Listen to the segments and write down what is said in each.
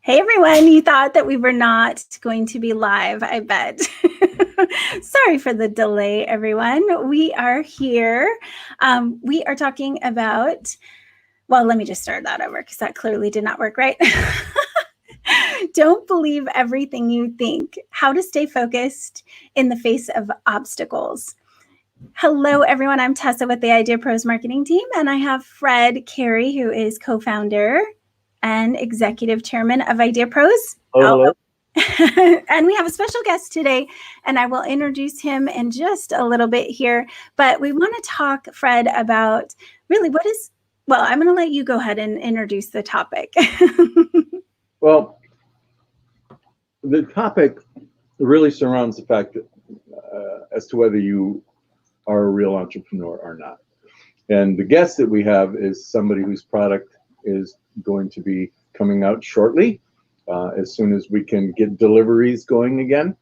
Hey everyone, you thought that we were not going to be live, I bet. Sorry for the delay, everyone. We are here. We are talking about, well, let me just start that over because that clearly did not work, right? Don't believe everything you think. How to stay focused in the face of obstacles. Hello, everyone. I'm Tessa with the IdeaPros marketing team, and I have Fred Cary, who is co-founder and executive chairman of IdeaPros. Hello. And we have a special guest today, and I will introduce him in just a little bit here. But we want to talk, Fred, about really well, I'm going to let you go ahead and introduce the topic. Well, the topic really surrounds the fact that, as to whether you are a real entrepreneur or not. And the guest that we have is somebody whose product is going to be coming out shortly, as soon as we can get deliveries going again.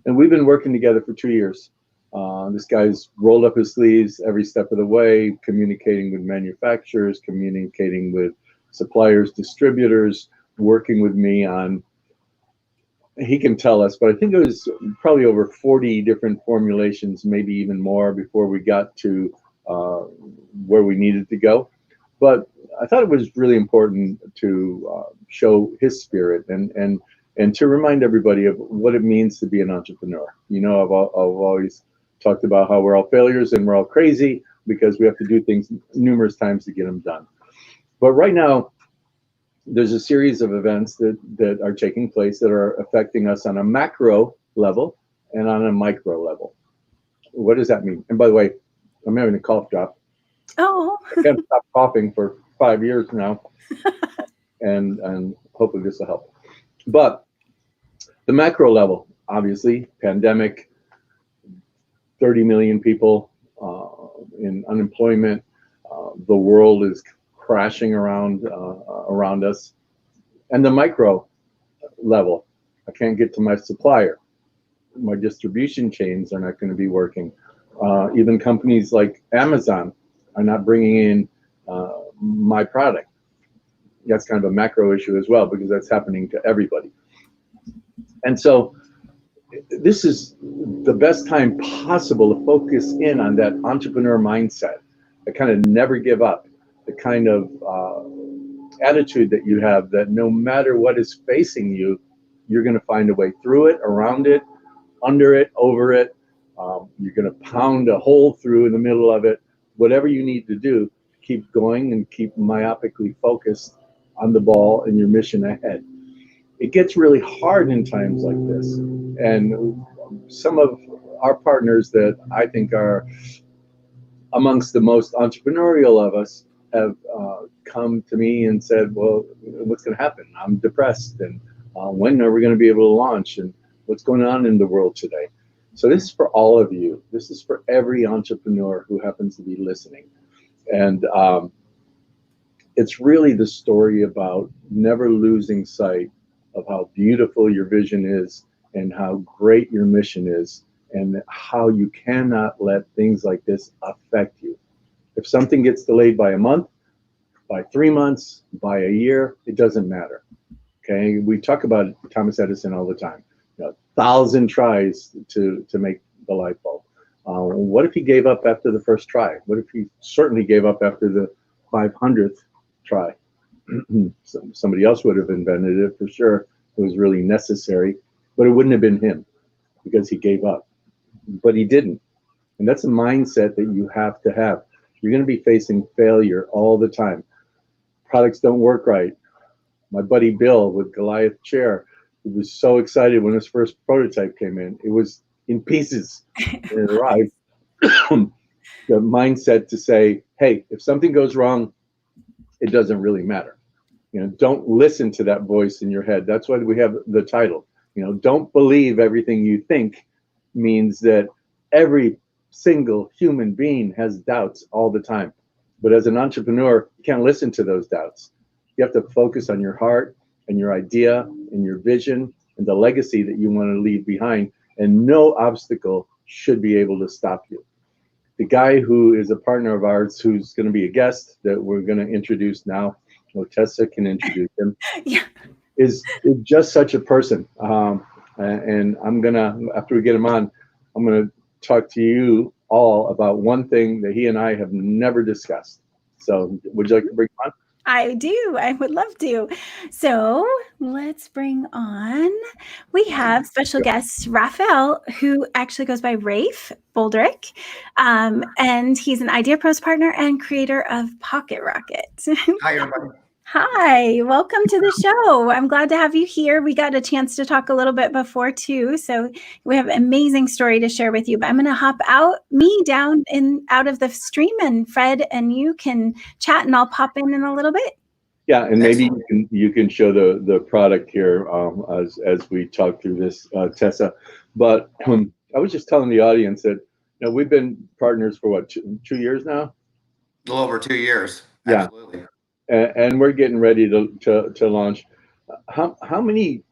And we've been working together for 2 years. This guy's rolled up his sleeves every step of the way, communicating with manufacturers, communicating with suppliers, distributors, working with me on, he can tell us, but I think it was probably over 40 different formulations, maybe even more, before we got to where we needed to go. But I thought it was really important to show his spirit and to remind everybody of what it means to be an entrepreneur. You know, I've always talked about how we're all failures and we're all crazy because we have to do things numerous times to get them done. But right now, there's a series of events that are taking place that are affecting us on a macro level and on a micro level. What does that mean? And by the way, I'm having a cough drop. Oh. I can't stop coughing for 5 years now, and hopefully this will help. But the macro level, obviously, pandemic, 30 million people in unemployment. The world is crashing around us. And the micro level, I can't get to my supplier. My distribution chains are not going to be working. Even companies like Amazon are not bringing in my product. That's kind of a macro issue as well, because that's happening to everybody. And so this is the best time possible to focus in on that entrepreneur mindset, the kind of never give up, the kind of attitude that you have that no matter what is facing you, you're going to find a way through it, around it, under it, over it. You're going to pound a hole through in the middle of it, whatever you need to do to keep going and keep myopically focused on the ball and your mission ahead. It gets really hard in times like this. And some of our partners that I think are amongst the most entrepreneurial of us have come to me and said, well, what's going to happen? I'm depressed. And when are we going to be able to launch? And what's going on in the world today? So this is for all of you. This is for every entrepreneur who happens to be listening. And it's really the story about never losing sight of how beautiful your vision is and how great your mission is and how you cannot let things like this affect you. If something gets delayed by a month, by 3 months, by a year, it doesn't matter. Okay, we talk about Thomas Edison all the time. 1,000 tries to make the light bulb. What if he gave up after the first try? What if he certainly gave up after the 500th try? Somebody else would have invented it for sure. It was really necessary, but it wouldn't have been him because he gave up. But he didn't. And that's a mindset that you have to have. You're going to be facing failure all the time. Products don't work right. My buddy Bill with Goliath Chair, he was so excited when his first prototype came in. It was in pieces when it arrived. The mindset to say, hey, if something goes wrong, it doesn't really matter. Don't listen to that voice in your head. That's why we have the title. Don't believe everything you think means that every single human being has doubts all the time. But as an entrepreneur, you can't listen to those doubts. You have to focus on your heart and your idea and your vision and the legacy that you want to leave behind. And no obstacle should be able to stop you. The guy who is a partner of ours, who's going to be a guest that we're going to introduce now, so Tessa can introduce him, Yeah. is just such a person. And I'm gonna, after we get him on, I'm gonna talk to you all about one thing that he and I have never discussed. So would you like to bring him on? I do. I would love to. So let's bring on, we have special guest Raphael, who actually goes by Rafe Baldrick. And he's an IdeaPros partner and creator of Pocket Rocket. Hi, everybody. Hi, welcome to the show. I'm glad to have you here. We got a chance to talk a little bit before too, so we have an amazing story to share with you. But I'm going to hop out of the stream, and Fred and you can chat, and I'll pop in a little bit. Yeah, and maybe you can show the product here as we talk through this, Tessa. But I was just telling the audience that we've been partners for what, 2 years now? A little over 2 years. Yeah. Absolutely. And we're getting ready to launch. How many?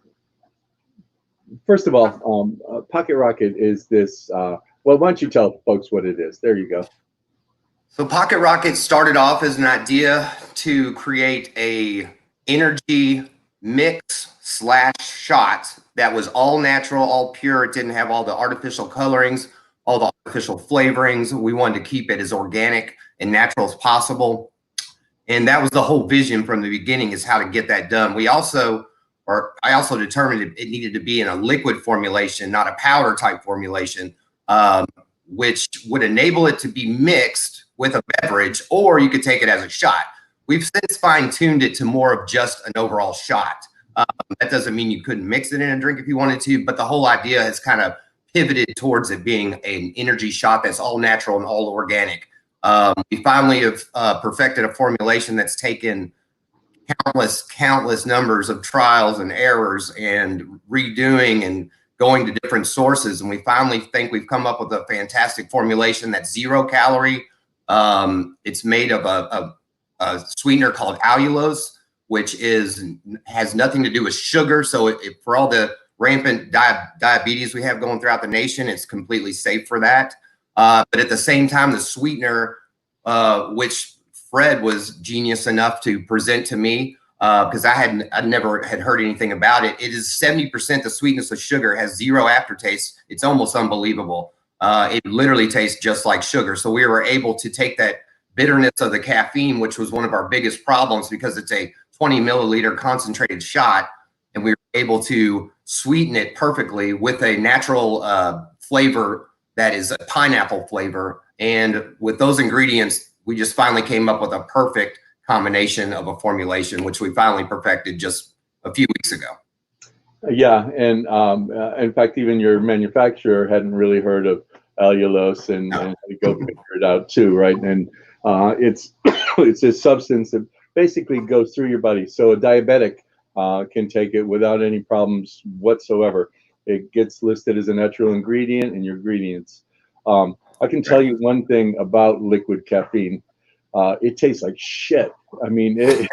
First of all, Pocket Rocket is this. Well, why don't you tell folks what it is? There you go. So Pocket Rocket started off as an idea to create a energy mix / shot that was all natural, all pure. It didn't have all the artificial colorings, all the artificial flavorings. We wanted to keep it as organic and natural as possible. And that was the whole vision from the beginning, is how to get that done. I also determined it needed to be in a liquid formulation, not a powder type formulation, which would enable it to be mixed with a beverage, or you could take it as a shot. We've since fine-tuned it to more of just an overall shot. That doesn't mean you couldn't mix it in a drink if you wanted to, but the whole idea has kind of pivoted towards it being an energy shot that's all natural and all organic. We finally have perfected a formulation that's taken countless numbers of trials and errors and redoing and going to different sources. And we finally think we've come up with a fantastic formulation that's 0 calorie. It's made of a sweetener called allulose, which has nothing to do with sugar. So for all the rampant diabetes we have going throughout the nation, it's completely safe for that. But at the same time, the sweetener, which Fred was genius enough to present to me, because I never had heard anything about it. It is 70% the sweetness of sugar, has 0 aftertaste. It's almost unbelievable. It literally tastes just like sugar. So we were able to take that bitterness of the caffeine, which was one of our biggest problems because it's a 20 milliliter concentrated shot, and we were able to sweeten it perfectly with a natural flavor that is a pineapple flavor. And with those ingredients, we just finally came up with a perfect combination of a formulation, which we finally perfected just a few weeks ago. Yeah, and in fact, even your manufacturer hadn't really heard of allulose, and had to go figure it out too, right? And it's it's a substance that basically goes through your body, so a diabetic can take it without any problems whatsoever. It gets listed as a natural ingredient in your ingredients. I can tell you one thing about liquid caffeine. It tastes like shit. I mean, it's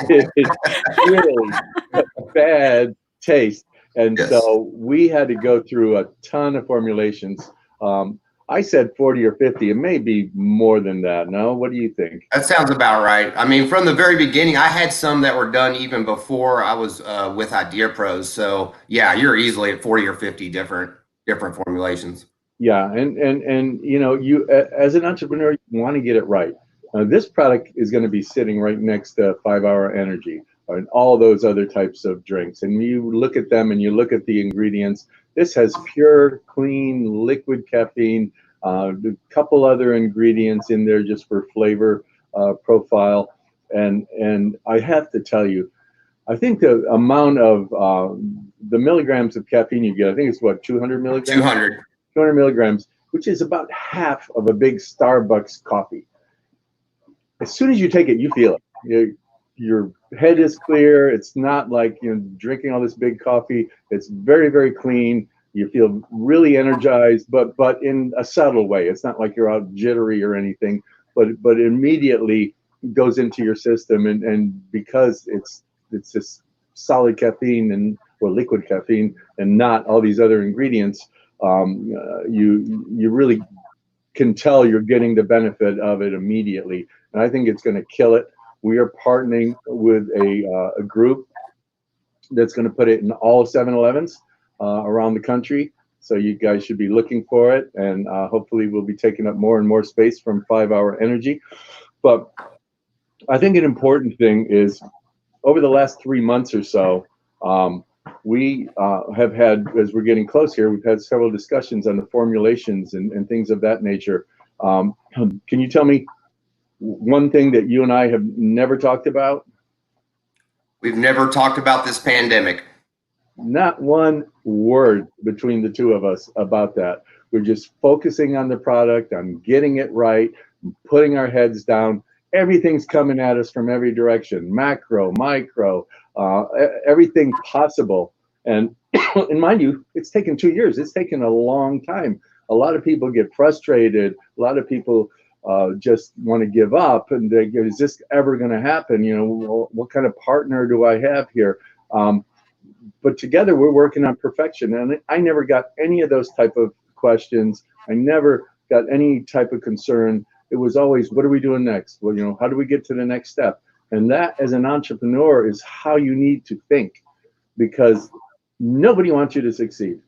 really a bad taste. And Yes. So we had to go through a ton of formulations. I said 40 or 50. It may be more than that. No, what do you think? That sounds about right. I mean, from the very beginning, I had some that were done even before I was with IdeaPros. So yeah, you're easily at 40 or 50 different formulations. Yeah, and you as an entrepreneur, you want to get it right. This product is going to be sitting right next to 5 Hour Energy and all those other types of drinks. And you look at them and you look at the ingredients. This has pure, clean, liquid caffeine. A couple other ingredients in there just for flavor profile. And I have to tell you, I think the amount of the milligrams of caffeine you get, I think it's what, 200 milligrams? 200 milligrams, which is about half of a big Starbucks coffee. As soon as you take it, you feel it. Your head is clear. It's not like drinking all this big coffee. It's very, very clean. You feel really energized, but in a subtle way. It's not like you're out jittery or anything, but immediately goes into your system, and because it's just solid caffeine or liquid caffeine and not all these other ingredients, you really can tell you're getting the benefit of it immediately. And I think it's going to kill it. We are partnering with a group that's going to put it in all 7-Elevens around the country. So you guys should be looking for it, and hopefully we'll be taking up more and more space from 5 Hour Energy. But I think an important thing is over the last 3 months or so, we have had, as we're getting close here, we've had several discussions on the formulations and things of that nature. Can you tell me one thing that you and I have never talked about? We've never talked about this pandemic. Not one word between the two of us about that. We're just focusing on the product, on getting it right, putting our heads down. Everything's coming at us from every direction, macro, micro, everything possible. And mind you, it's taken 2 years. It's taken a long time. A lot of people get frustrated. A lot of people just want to give up, and they go, is this ever going to happen? You know, what kind of partner do I have here? But together we're working on perfection, and I never got any of those type of questions. I never got any type of concern. It was always, what are we doing next? Well, you know, how do we get to the next step? And that, as an entrepreneur, is how you need to think, because nobody wants you to succeed.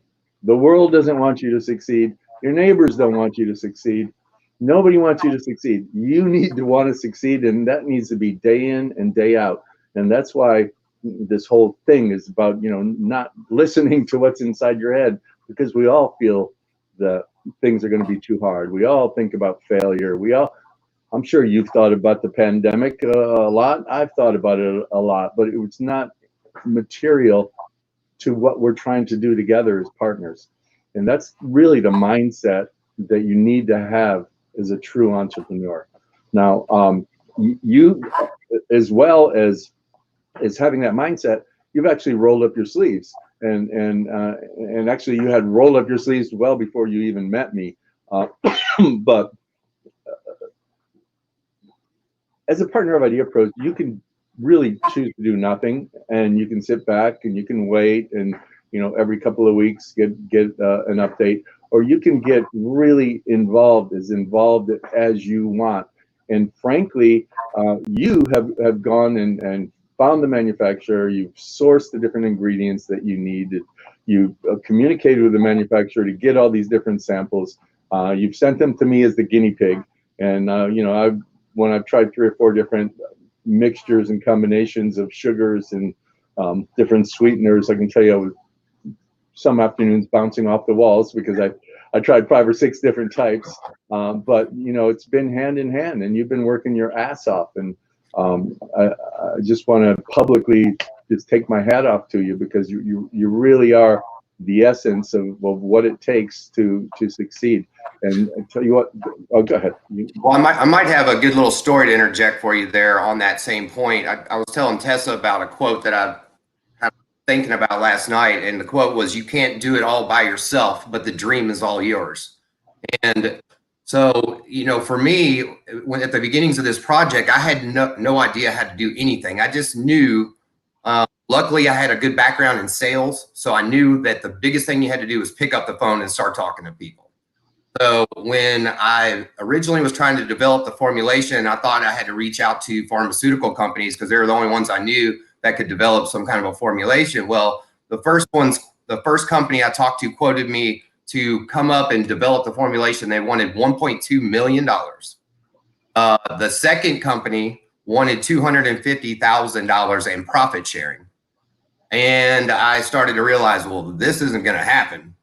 The world doesn't want you to succeed. Your neighbors don't want you to succeed. Nobody wants you to succeed. You need to want to succeed, and that needs to be day in and day out. And that's why this whole thing is about, you know, not listening to what's inside your head, because we all feel that things are going to be too hard. We all think about failure. I'm sure you've thought about the pandemic a lot. I've thought about it a lot, but it's not material to what we're trying to do together as partners. And that's really the mindset that you need to have as a true entrepreneur. Now, you, as well as having that mindset, you've actually rolled up your sleeves, and actually you had rolled up your sleeves well before you even met me. But as a partner of IdeaPros, you can really choose to do nothing, and you can sit back and you can wait, and you know, every couple of weeks get an update, or you can get really involved as you want. And frankly, you have gone and found the manufacturer, you've sourced the different ingredients that you need, you've communicated with the manufacturer to get all these different samples, you've sent them to me as the guinea pig, and you know, when I've tried 3 or 4 different mixtures and combinations of sugars and different sweeteners, I can tell you I was some afternoons bouncing off the walls because I tried 5 or 6 different types, but you know, it's been hand in hand, and you've been working your ass off, and I just want to publicly just take my hat off to you, because you really are the essence of what it takes to succeed. And I tell you what, oh, go ahead. Well, I might have a good little story to interject for you there on that same point. I was telling Tessa about a quote that I was thinking about last night, and the quote was, "You can't do it all by yourself, but the dream is all yours." And so, you know, for me, when at the beginnings of this project, I had no idea how to do anything. I just knew, luckily I had a good background in sales. So I knew that the biggest thing you had to do was pick up the phone and start talking to people. So when I originally was trying to develop the formulation, I thought I had to reach out to pharmaceutical companies because they were the only ones I knew that could develop some kind of a formulation. Well, the first company I talked to quoted me to come up and develop the formulation. They wanted $1.2 million. The second company wanted $250,000 in profit sharing. And I started to realize, well, this isn't going to happen.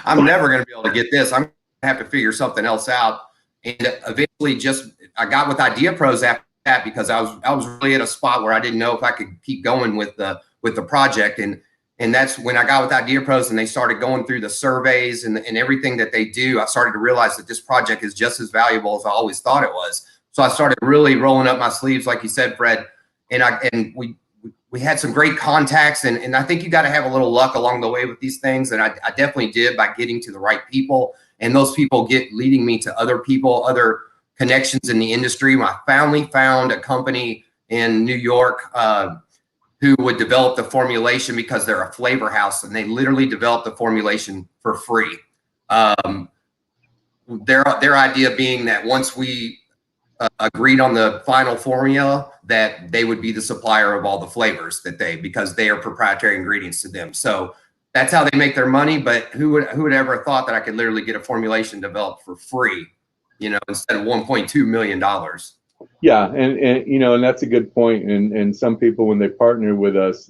I'm never going to be able to get this. I'm going to have to figure something else out. And eventually I got with IdeaPros after that, because I was really at a spot where I didn't know if I could keep going with the project. And that's when I got with IdeaPros and they started going through the surveys and everything that they do. I started to realize that this project is just as valuable as I always thought it was. So I started really rolling up my sleeves, like you said, Fred. And we had some great contacts, and I think you got to have a little luck along the way with these things. And I definitely did, by getting to the right people, and those people leading me to other people, other connections in the industry. My family found a company in New York who would develop the formulation because they're a flavor house, and they literally developed the formulation for free. Their idea being that once we agreed on the final formula that they would be the supplier of all the flavors because they are proprietary ingredients to them. So that's how they make their money. But who would ever have thought that I could literally get a formulation developed for free, instead of $1.2 million? Yeah, and that's a good point. And some people, when they partner with us,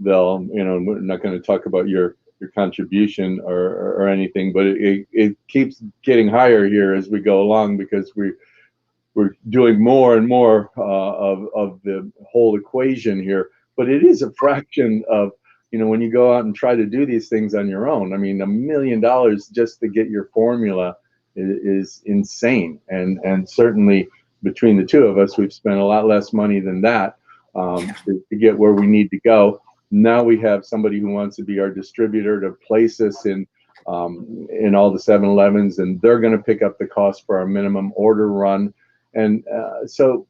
they'll, we're not going to talk about your contribution or anything, but it keeps getting higher here as we go along, because we're doing more and more of the whole equation here. But it is a fraction of, when you go out and try to do these things on your own. I mean, $1 million just to get your formula is insane. And certainly between the two of us, we've spent a lot less money than that to get where we need to go. Now we have somebody who wants to be our distributor to place us in all the 7-Elevens, and they're going to pick up the cost for our minimum order run. And so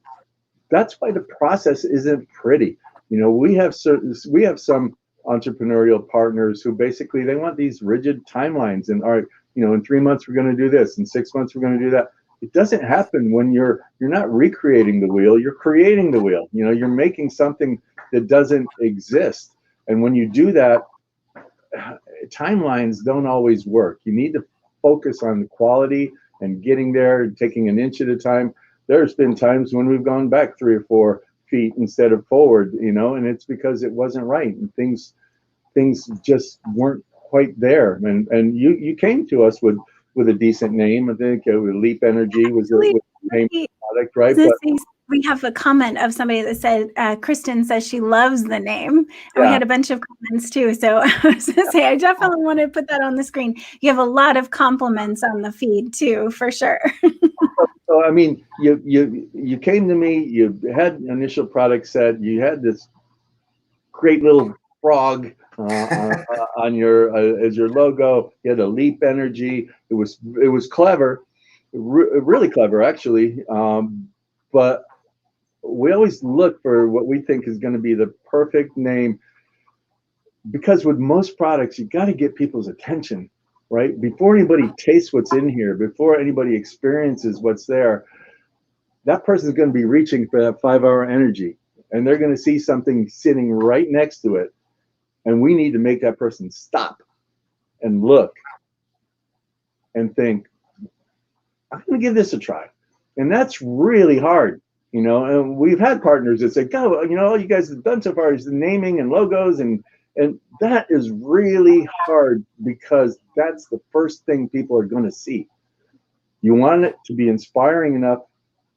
that's why the process isn't pretty. We have some entrepreneurial partners who basically, they want these rigid timelines, and all right, in 3 months we're going to do this, in 6 months we're going to do that. It doesn't happen when you're not recreating the wheel, you're creating the wheel. You're making something that doesn't exist. And when you do that, timelines don't always work. You need to focus on the quality and getting there, taking an inch at a time. There's been times when we've gone back 3 or 4 feet instead of forward, and it's because it wasn't right, and things just weren't quite there. And you came to us with a decent name. I think Leap Energy was the name product, right? But we have a comment of somebody that said, Kristen says she loves the name. And we had a bunch of comments too. So I was going to say, I definitely want to put that on the screen. You have a lot of compliments on the feed too, for sure. So, I mean, you came to me, you had initial product set, you had this great little frog on your as your logo. You had a Leap Energy. It was clever, really clever actually. But we always look for what we think is going to be the perfect name, because with most products, you got to get people's attention, right? Before anybody tastes what's in here, before anybody experiences what's there, that person's going to be reaching for that 5-hour energy, and they're going to see something sitting right next to it. And we need to make that person stop and look and think, I'm going to give this a try. And that's really hard, and we've had partners that say, go, all you guys have done so far is the naming and logos, and that is really hard, because that's the first thing people are going to see. You want it to be inspiring enough,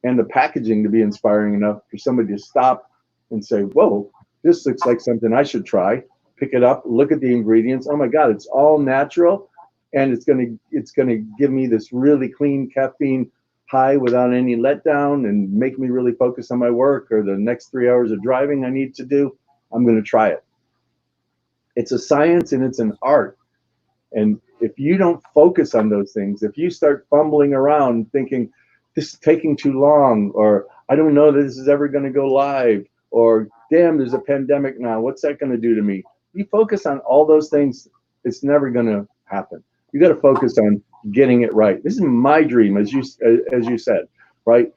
and the packaging to be inspiring enough for somebody to stop and say, whoa, this looks like something I should try. Pick it up, look at the ingredients. Oh my God, it's all natural, and it's gonna give me this really clean caffeine high without any letdown, and make me really focus on my work or the next 3 hours of driving I need to do. I'm gonna try it. It's a science and it's an art. And if you don't focus on those things, if you start fumbling around thinking this is taking too long, or I don't know that this is ever going to go live, or damn, there's a pandemic now, what's that going to do to me? You focus on all those things, it's never going to happen. You got to focus on getting it right. This is my dream, as you said, right?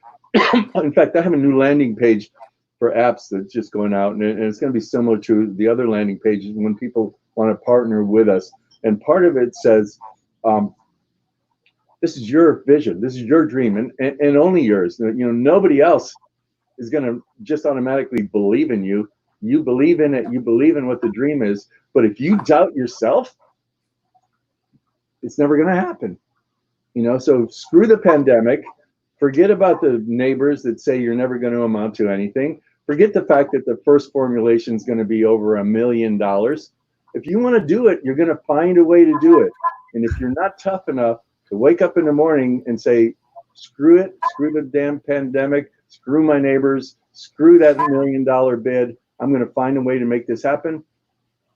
In fact, I have a new landing page for apps that's just going out, and it's going to be similar to the other landing pages when people want to partner with us. And part of it says, this is your vision, this is your dream, and only yours. Nobody else is going to just automatically believe in you. You believe in it, you believe in what the dream is. But if you doubt yourself, it's never going to happen. So screw the pandemic. Forget about the neighbors that say you're never going to amount to anything. Forget the fact that the first formulation is going to be over $1 million. If you want to do it, you're going to find a way to do it. And if you're not tough enough to wake up in the morning and say, screw it, screw the damn pandemic, screw my neighbors, screw that $1 million bid, I'm going to find a way to make this happen,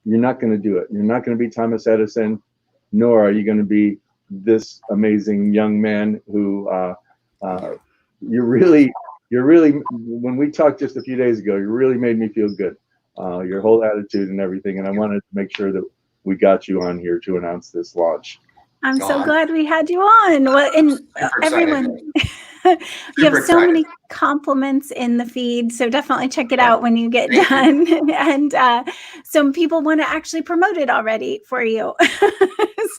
you're not going to do it. You're not going to be Thomas Edison, nor are you going to be this amazing young man who you're really, when we talked just a few days ago, you really made me feel good. Your whole attitude and everything. And I wanted to make sure that we got you on here to announce this launch. I'm so glad we had you on. Well, and everyone, You have Super so excited. many compliments in the feed, so definitely check it out when you get done. And some people want to actually promote it already for you.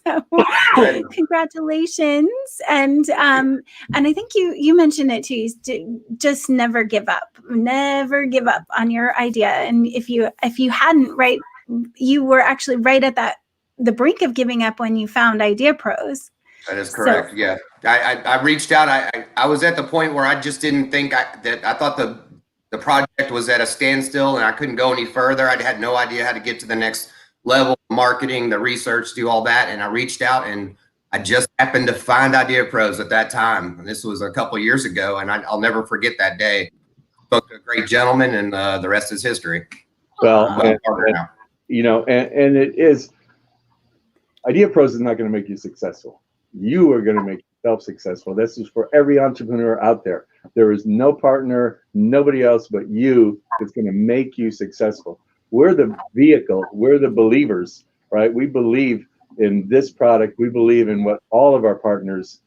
So congratulations. And I think you mentioned it too. Just never give up. Never give up on your idea. And if you hadn't, right, you were actually right at the brink of giving up when you found IdeaPros. That is correct. So, yeah. I reached out. I was at the point where I just didn't think I thought the project was at a standstill and I couldn't go any further. I had no idea how to get to the next level, marketing, the research, do all that. And I reached out and I just happened to find IdeaPros at that time. And this was a couple of years ago, and I'll never forget that day. Spoke to a great gentleman, and the rest is history. Well, and it is, IdeaPros is not going to make you successful. You are going to make yourself successful. This is for every entrepreneur out there. There is no partner, nobody else but you that's going to make you successful. We're the vehicle. We're the believers, right? We believe in this product. We believe in what all of our partners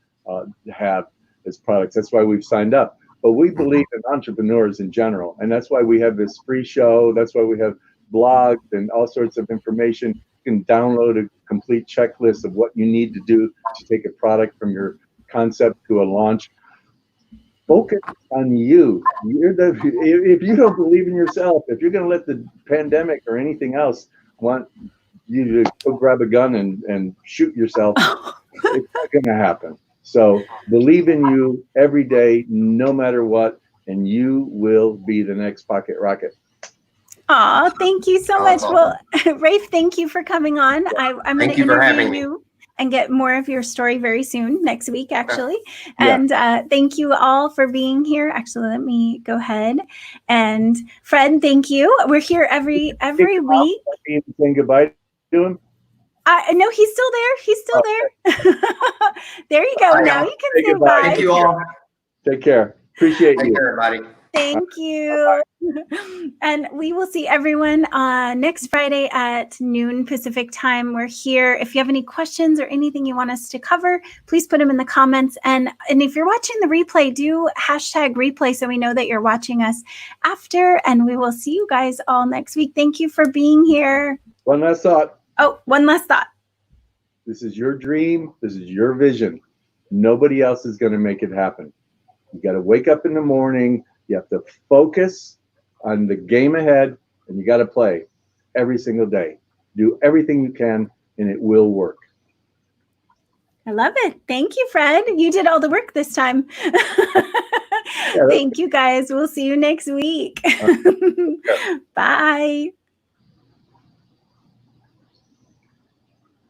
have as products. That's why we've signed up. But we believe in entrepreneurs in general. And that's why we have this free show. That's why we have blogs and all sorts of information. You can download a complete checklist of what you need to do to take a product from your concept to a launch. Focus on you. If you don't believe in yourself, if you're going to let the pandemic or anything else want you to go grab a gun and shoot yourself, it's not going to happen. So believe in you every day, no matter what, and you will be the next Pocket Rocket. Aw, thank you so much. Well, Rafe, thank you for coming on. I'm going to interview you and get more of your story very soon, next week, actually. Yeah. And thank you all for being here. Actually, let me go ahead. And Fred, thank you. We're here every week. Saying goodbye to him. No, he's still there. He's still there. There you go. Now you can say bye. Thank you all. Take care. Appreciate you. Take care, everybody. Thank you. And we will see everyone next Friday at noon Pacific time. We're here. If you have any questions or anything you want us to cover, please put them in the comments. And if you're watching the replay, do #replay so we know that you're watching us after. And we will see you guys all next week. Thank you for being here. One last thought. Oh, one last thought. This is your dream. This is your vision. Nobody else is going to make it happen. You got to wake up in the morning. You have to focus on the game ahead, and you got to play every single day. Do everything you can, and it will work. I love it. Thank you, Fred. You did all the work this time. Thank you, guys. We'll see you next week. Bye.